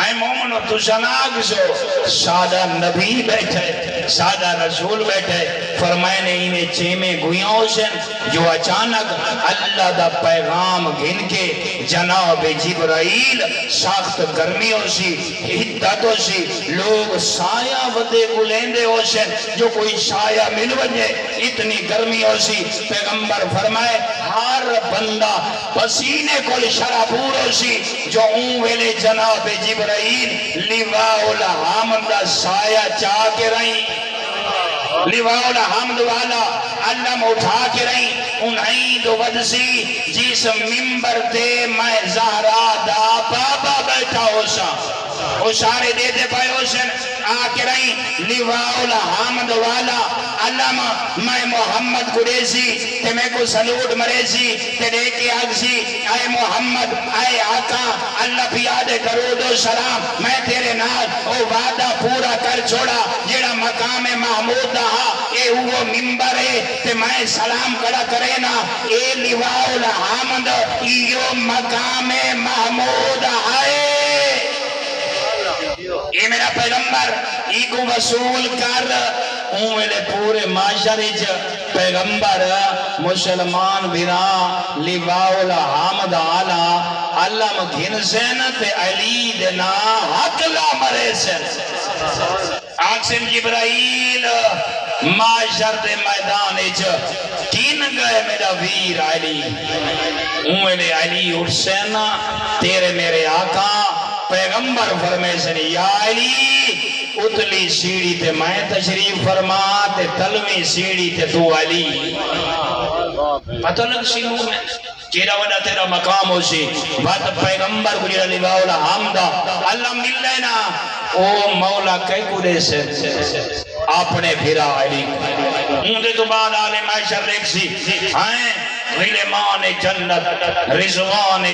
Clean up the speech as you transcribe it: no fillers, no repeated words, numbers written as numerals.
اے مومنو تو شناگ سو سادہ نبی بیٹھے سادہ رسول بیٹھے فرمائے نے انہیں چیمیں گویاں ہوشن جو اچانک اللہ دا پیغام گھن کے جناب جبرائیل ساخت گرمی ہوشی حدت ہوشی لوگ سایہ ودے گلیندے ہوشن جو کوئی سایہ مل وجے اتنی گرمی ہوشی پیغمبر فرمائے ہر بندہ پسینے کو شرابور ہوشی جو اون ویلے جناب جبرائیل لیواء الحمد سایہ چاہ کے رہیں لیواء الحمد والا علم اٹھا کے رہیں انہیں دو ودسی جس ممبر دے میں زہرا دا بابا بیٹھا ہوشا اشارے دیتے پائے ہوشن آکے رہیں لیواء الحمد والا علم میں محمد قریسی تے میں کو سلوٹ مریسی تے دیکھے اگسی اے محمد اے آقا اللہ پیادے درود و سلام میں تیرے نال او وعدہ پورا کر چھوڑا جیڑا مقام محمود دہا اے وہ ممبر ہے تے میں سلام کڑا کرے نا اے لیواء الحمد ایو مقام محمود ہے یہ میرا پیغمبر ای کو وصول کر اوہلے پورے معاشرے پیغمبر مسلمان بنا لیواء الحمد آلہ اللہ مگھن سین تے علی دینا حق لا مرے سین آقسم جبرائیل معاشر دے میدان کین گئے میرا ویر علی اوہلے علی حسین تیرے میرے آقا پیغمبر فرمے سنی یا علی اتلی سیڑھی تے میں تشریف فرما تے تلویں سیڑھی تے تو علی پتہ لگ سنو میں چیرا وڈا تیرا مقام ہو سی بات پیغمبر گجرہ لیواء الحمد اللہ مل لینا او مولا کئی کڑے سے اپنے پھرا علی اندے تو بعد آلے معاشر دیکھ سی غلمان جنت رضوان